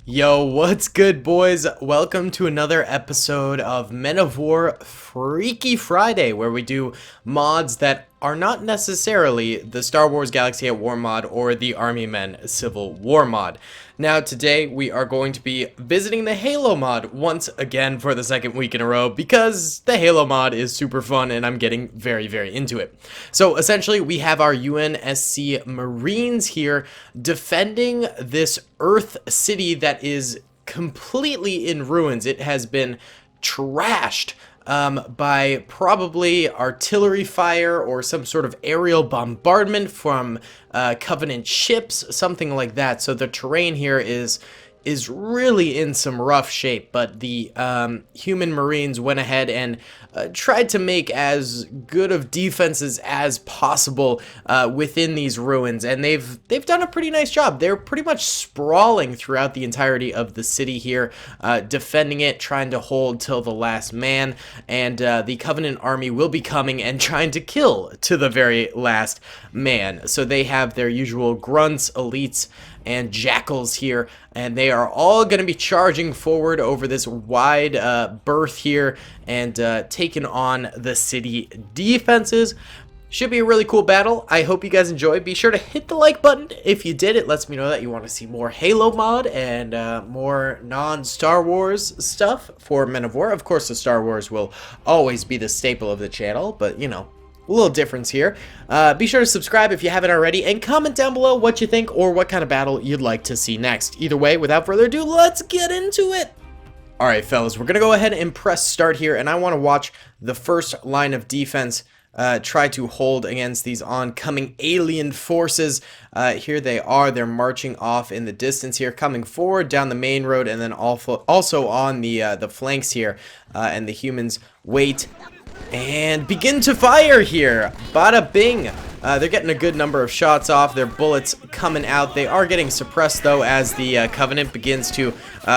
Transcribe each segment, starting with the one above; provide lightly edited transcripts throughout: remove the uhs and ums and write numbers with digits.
Yo, what's good, boys? Welcome to another episode of Men of War Freaky Friday, where we do mods that are not necessarily the Star Wars Galaxy at War mod or the Army Men Civil War mod. Now, today we are going to be visiting the Halo mod once again for the second week in a row because the Halo mod is super fun and I'm getting very into it. So essentially, we have our UNSC Marines here defending this Earth city that is completely in ruins. It has been trashed by probably artillery fire or some sort of aerial bombardment from Covenant ships, something like that. So the terrain here is really in some rough shape, but the human Marines went ahead and tried to make as good of defenses as possible within these ruins, and they've done a pretty nice job. They're pretty much sprawling throughout the entirety of the city here, defending it, trying to hold till the last man, and the Covenant army will be coming and trying to kill to the very last man. So they have their usual grunts, elites, and jackals here, and they are all going to be charging forward over this wide berth here and taking on the city defenses. Should be a really cool battle. I hope you guys enjoy. Be sure to hit the like button if you did. It lets me know that you want to see more Halo mod and more non-Star Wars stuff for Men of War. Of course, the Star Wars will always be the staple of the channel, but you know, a little difference here. Be sure to subscribe if you haven't already, and comment down below what you think or what kind of battle you'd like to see next. Either way, without further ado, let's get into it! Alright, fellas, we're going to go ahead and press start here, and I want to watch the first line of defense try to hold against these oncoming alien forces. Here they are. They're marching off in the distance here, coming forward down the main road, and then also on the flanks here. And the humans wait and begin to fire here. Bada bing. They're getting a good number of shots off. Their bullets coming out. They are getting suppressed, though, as the Covenant begins to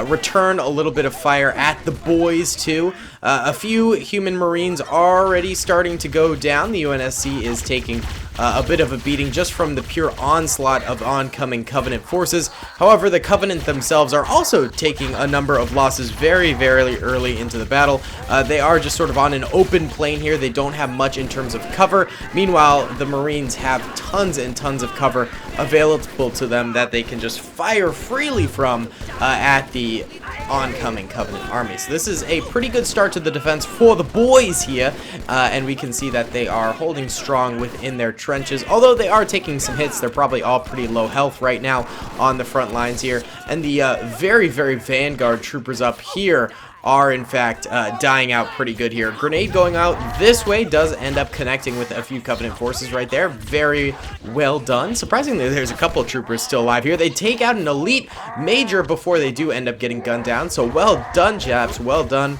return a little bit of fire at the boys, too. A few human Marines already starting to go down. The UNSC is taking a bit of a beating just from the pure onslaught of oncoming Covenant forces. However, the Covenant themselves are also taking a number of losses very early into the battle. They are just sort of on an open plain here. They don't have much in terms of cover. Meanwhile, the Marines have tons and tons of cover available to them that they can just fire freely from at the oncoming Covenant army. So this is a pretty good start to the defense for the boys here, and we can see that they are holding strong within their trenches. Although they are taking some hits, they're probably all pretty low health right now on the front lines here, and the very vanguard troopers up here are in fact dying out pretty good here. Grenade going out this way does end up connecting with a few Covenant forces right there. Very well done. Surprisingly, there's a couple of troopers still alive here. They take out an elite major before they do end up getting gunned down. So well done, chaps. Well done.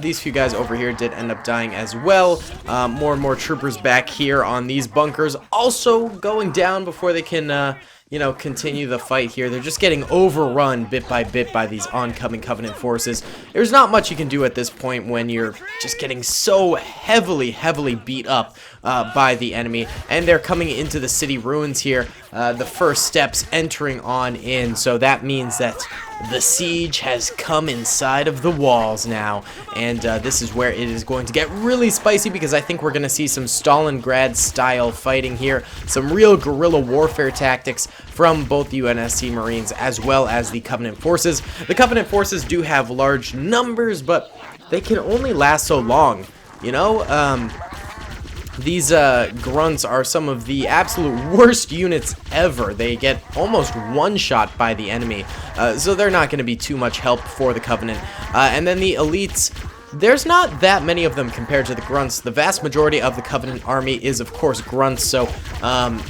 These few guys over here did end up dying as well. More and more troopers back here on these bunkers also going down before they can you know, continue the fight here. They're just getting overrun bit by bit by these oncoming Covenant forces. There's not much you can do at this point when you're just getting so heavily beat up by the enemy, and they're coming into the city ruins here. The first steps entering on in, so that means that the siege has come inside of the walls now, and this is where it is going to get really spicy, because I think we're going to see some Stalingrad style fighting here, some real guerrilla warfare tactics from both the UNSC Marines as well as the Covenant forces. The Covenant forces do have large numbers, but they can only last so long, you know. These grunts are some of the absolute worst units ever. They get almost one-shot by the enemy, so they're not going to be too much help for the Covenant. And then the elites, there's not that many of them compared to the grunts. The vast majority of the Covenant army is, of course, grunts, so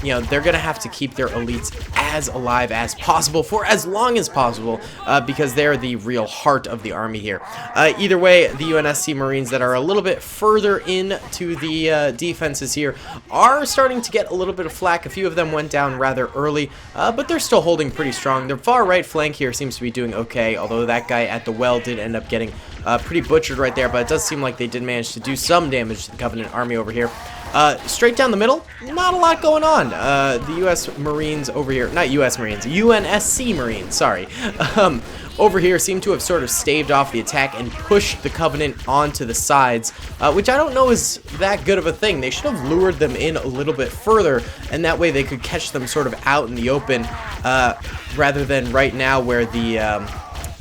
you know, they're going to have to keep their elites as alive as possible for as long as possible, because they're the real heart of the army here. Either way, the UNSC Marines that are a little bit further into the defenses here are starting to get a little bit of flack. A few of them went down rather early, but they're still holding pretty strong. Their far right flank here seems to be doing okay, although that guy at the well did end up getting pretty butchered right there, but it does seem like they did manage to do some damage to the Covenant army over here. Straight down the middle, not a lot going on. The U.S. Marines over here, not U.S. Marines, UNSC Marines, sorry, over here seem to have sort of staved off the attack and pushed the Covenant onto the sides, which I don't know is that good of a thing. They should have lured them in a little bit further, and that way they could catch them sort of out in the open, rather than right now where the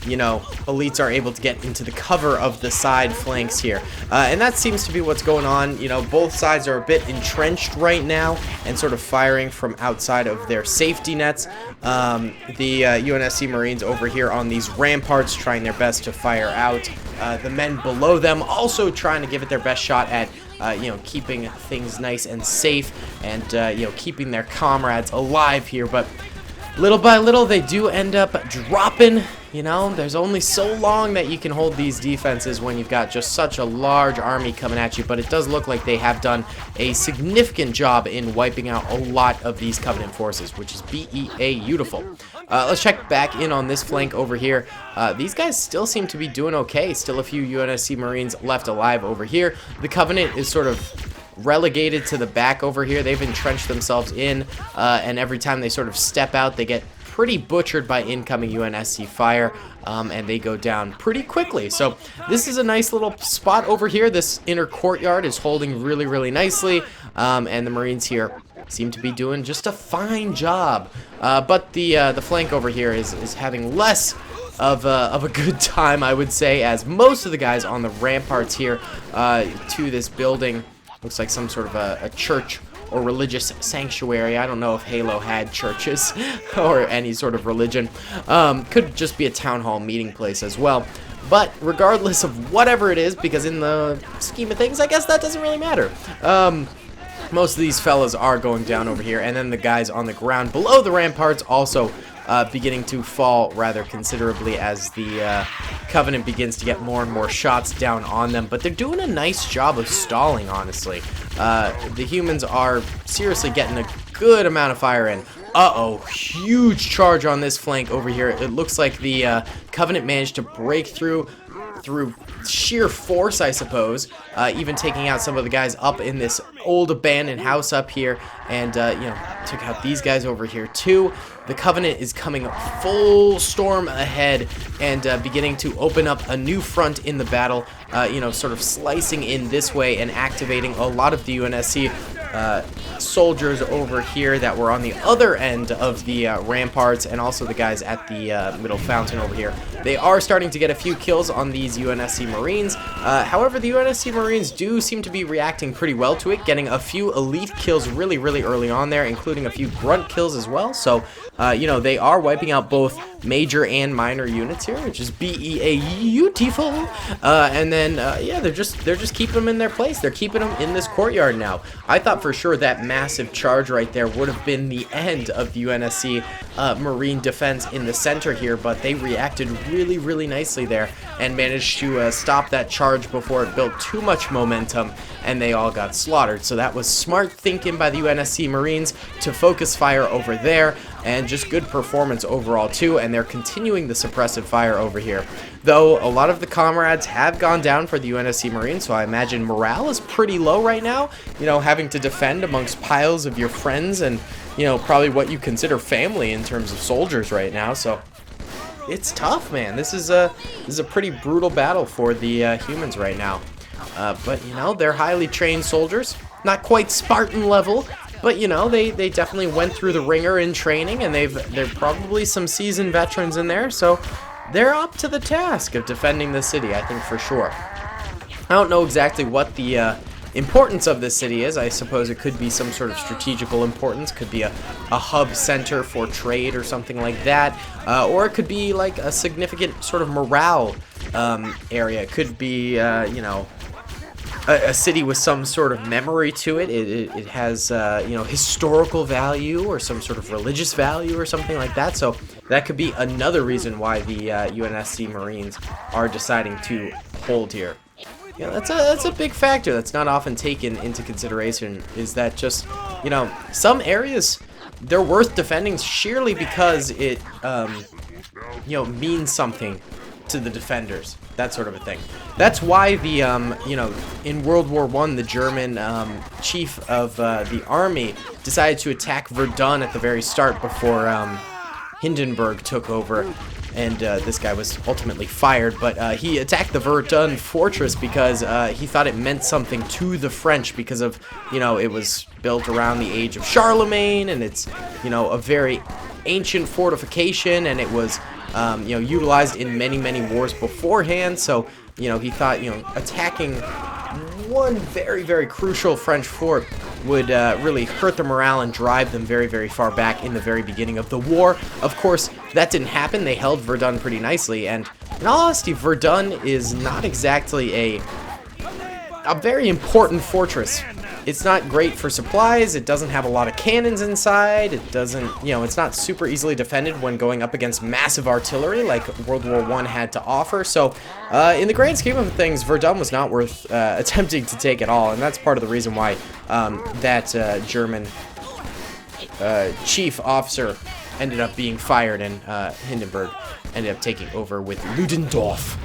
you know, elites are able to get into the cover of the side flanks here. And that seems to be what's going on. You know, both sides are a bit entrenched right now and sort of firing from outside of their safety nets. The UNSC Marines over here on these ramparts trying their best to fire out. The men below them also trying to give it their best shot at you know, keeping things nice and safe and, you know, keeping their comrades alive here. But little by little, they do end up dropping. You know, there's only so long that you can hold these defenses when you've got just such a large army coming at you, but it does look like they have done a significant job in wiping out a lot of these Covenant forces, which is beautiful. Let's check back in on this flank over here. These guys still seem to be doing okay. Still a few UNSC Marines left alive over here. The Covenant is sort of relegated to the back over here. They've entrenched themselves in, and every time they sort of step out, they get pretty butchered by incoming UNSC fire, and they go down pretty quickly. So this is a nice little spot over here. This inner courtyard is holding really nicely, and the Marines here seem to be doing just a fine job. But the flank over here is having less of a good time, I would say, as most of the guys on the ramparts here to this building, looks like some sort of a church or religious sanctuary. I don't know if Halo had churches or any sort of religion. Could just be a town hall meeting place as well. But regardless of whatever it is, because in the scheme of things, I guess that doesn't really matter. Most of these fellas are going down over here, and then the guys on the ground below the ramparts also beginning to fall rather considerably as the Covenant begins to get more and more shots down on them. But they're doing a nice job of stalling, honestly. The humans are seriously getting a good amount of fire in. Uh-oh, huge charge on this flank over here. It looks like the Covenant managed to break through sheer force, I suppose, even taking out some of the guys up in this old abandoned house up here, and you know, took out these guys over here too. The Covenant is coming full storm ahead and beginning to open up a new front in the battle, you know, sort of slicing in this way and activating a lot of the UNSC soldiers over here that were on the other end of the ramparts, and also the guys at the middle fountain over here. They are starting to get a few kills on these UNSC Marines. However, the UNSC Marines do seem to be reacting pretty well to it, getting a few elite kills really early on there, including a few grunt kills as well. So, you know, they are wiping out both major and minor units here, which is beautiful. And then, yeah, they're just keeping them in their place. They're keeping them in this courtyard now. I thought for sure that massive charge right there would have been the end of the UNSC Marine defense in the center here, but they reacted really nicely there and managed to stop that charge before it built too much momentum, and they all got slaughtered. So that was smart thinking by the UNSC Marines to focus fire over there, and just good performance overall too, and they're continuing the suppressive fire over here. Though a lot of the comrades have gone down for the UNSC Marines, so I imagine morale is pretty low right now, you know, having to defend amongst piles of your friends and, you know, probably what you consider family in terms of soldiers right now. So it's tough, man. This is a pretty brutal battle for the humans right now. But, you know, they're highly trained soldiers, not quite Spartan level, but, you know, they definitely went through the ringer in training, and they're probably some seasoned veterans in there, so they're up to the task of defending the city, I think, for sure. I don't know exactly what the importance of this city is. I suppose it could be some sort of strategical importance, could be a hub center for trade or something like that, or it could be like a significant sort of morale area. It could be, you know, a city with some sort of memory to it. It has, you know, historical value or some sort of religious value or something like that. So that could be another reason why the UNSC Marines are deciding to hold here. Yeah, that's a big factor that's not often taken into consideration, is that just, you know, some areas, they're worth defending sheerly because it, you know, means something to the defenders, that sort of a thing. That's why the, you know, in World War I, the German chief of the army decided to attack Verdun at the very start before Hindenburg took over, and this guy was ultimately fired. But he attacked the Verdun fortress because he thought it meant something to the French because of, you know, it was built around the age of Charlemagne, and it's, you know, a very ancient fortification, and it was, you know, utilized in many wars beforehand. So, you know, he thought, you know, attacking one very crucial French fort would really hurt the morale and drive them very far back in the very beginning of the war. Of course, that didn't happen. They held Verdun pretty nicely, and in all honesty, Verdun is not exactly a very important fortress. It's not great for supplies. It doesn't have a lot of cannons inside. It doesn't, you know, it's not super easily defended when going up against massive artillery like World War I had to offer. So, in the grand scheme of things, Verdun was not worth attempting to take at all, and that's part of the reason why that German chief officer ended up being fired, and Hindenburg ended up taking over with Ludendorff.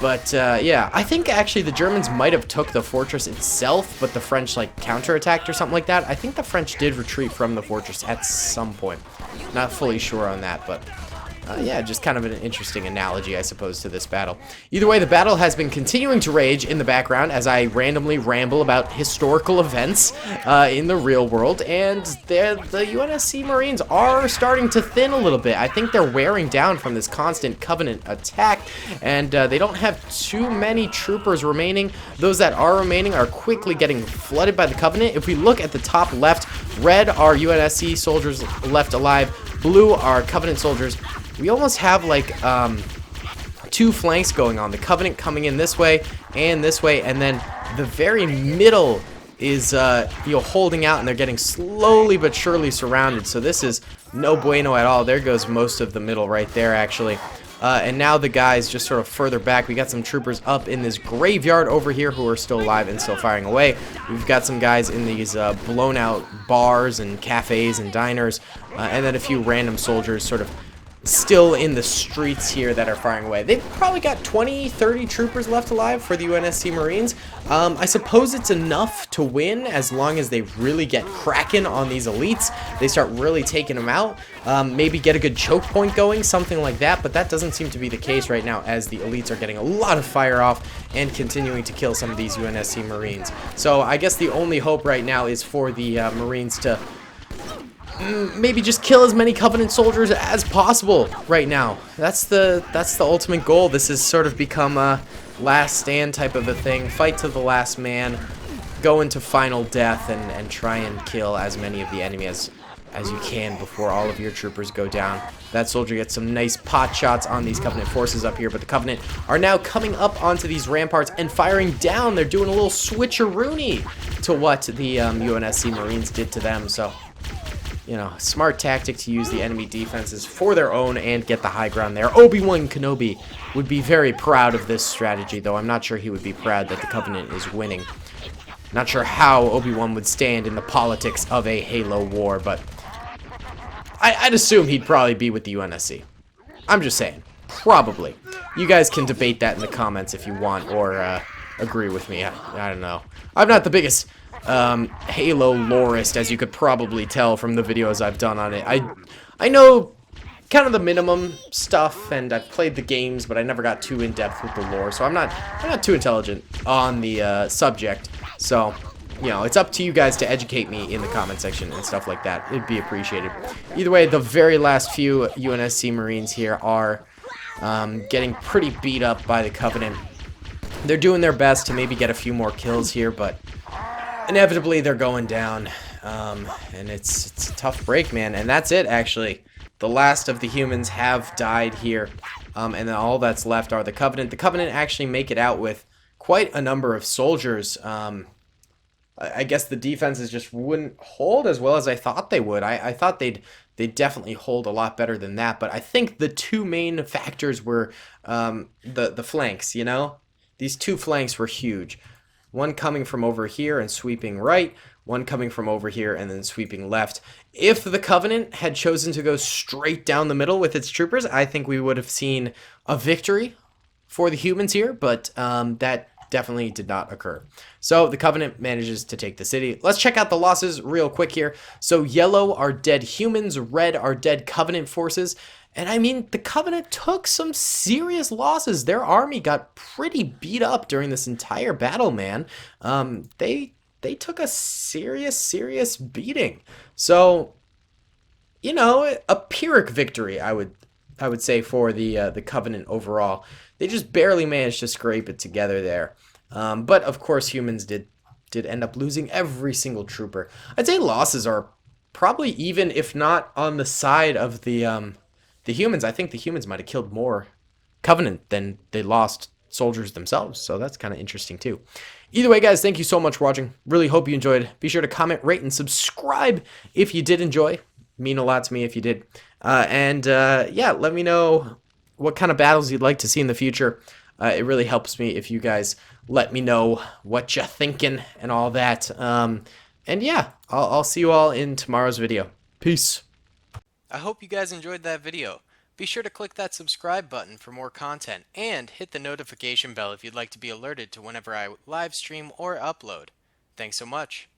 But, yeah, I think actually the Germans might have took the fortress itself, but the French, like, counterattacked or something like that. I think the French did retreat from the fortress at some point. Not fully sure on that, but, yeah, just kind of an interesting analogy, I suppose, to this battle. Either way, the battle has been continuing to rage in the background as I randomly ramble about historical events in the real world, and the UNSC Marines are starting to thin a little bit. I think they're wearing down from this constant Covenant attack, and they don't have too many troopers remaining. Those that are remaining are quickly getting flooded by the Covenant. If we look at the top left, red are UNSC soldiers left alive, blue are Covenant soldiers. We almost have like two flanks going on. The Covenant coming in this way, and then the very middle is you know, holding out, and they're getting slowly but surely surrounded. So this is no bueno at all. There goes most of the middle right there, actually. And now the guys just sort of further back. We got some troopers up in this graveyard over here who are still alive and still firing away. We've got some guys in these blown out bars and cafes and diners, and then a few random soldiers sort of still in the streets here that are firing away. They've probably got 20-30 troopers left alive for the UNSC Marines. I suppose it's enough to win as long as they really get cracking on these elites. They start really taking them out. Maybe get a good choke point going, something like that, but that doesn't seem to be the case right now as the elites are getting a lot of fire off and continuing to kill some of these UNSC Marines. So I guess the only hope right now is for the Marines to maybe just kill as many Covenant soldiers as possible right now. That's the ultimate goal. This has sort of become a last stand type of a thing. Fight to the last man, go into final death, and try and kill as many of the enemy as you can before all of your troopers go down. That soldier gets some nice pot shots on these Covenant forces up here, but the Covenant are now coming up onto these ramparts and firing down. They're doing a little switcheroony to what the UNSC Marines did to them, so, you know, smart tactic to use the enemy defenses for their own and get the high ground there. Obi-Wan Kenobi would be very proud of this strategy, though I'm not sure he would be proud that the Covenant is winning. Not sure how Obi-Wan would stand in the politics of a Halo war, but I'd assume he'd probably be with the UNSC. I'm just saying. Probably. You guys can debate that in the comments if you want, or agree with me. I don't know. I'm not the biggest Halo lorist, as you could probably tell from the videos I've done on it. I know kind of the minimum stuff, and I've played the games, but I never got too in-depth with the lore, so I'm not too intelligent on the subject. So, you know, it's up to you guys to educate me in the comment section and stuff like that. It'd be appreciated. Either way, the very last few UNSC Marines here are getting pretty beat up by the Covenant. They're doing their best to maybe get a few more kills here, but inevitably they're going down, and it's a tough break, man. And that's it, actually. The last of the humans have died here, and then all that's left are the Covenant. The Covenant actually make it out with quite a number of soldiers. I guess the defenses just wouldn't hold as well as I thought they would. I thought they'd definitely hold a lot better than that, but I think the two main factors were the flanks, you know? These two flanks were huge. One coming from over here and sweeping right, one coming from over here and then sweeping left. If the Covenant had chosen to go straight down the middle with its troopers, I think we would have seen a victory for the humans here, but that definitely did not occur. So the Covenant manages to take the city. Let's check out the losses real quick here. So yellow are dead humans, red are dead Covenant forces. And I mean, the Covenant took some serious losses. Their army got pretty beat up during this entire battle, man. They took a serious beating. So, you know, a Pyrrhic victory, I would say, for the Covenant overall. They just barely managed to scrape it together there. But of course, humans did end up losing every single trooper. I'd say losses are probably even, if not on the side of the humans. I think the humans might have killed more Covenant than they lost soldiers themselves. So that's kind of interesting too. Either way, guys, thank you so much for watching. Really hope you enjoyed. Be sure to comment, rate, and subscribe if you did enjoy. Mean a lot to me if you did. Yeah, let me know what kind of battles you'd like to see in the future. It really helps me if you guys let me know what you're thinking and all that. And yeah, I'll see you all in tomorrow's video. Peace. I hope you guys enjoyed that video. Be sure to click that subscribe button for more content and hit the notification bell if you'd like to be alerted to whenever I live stream or upload. Thanks so much.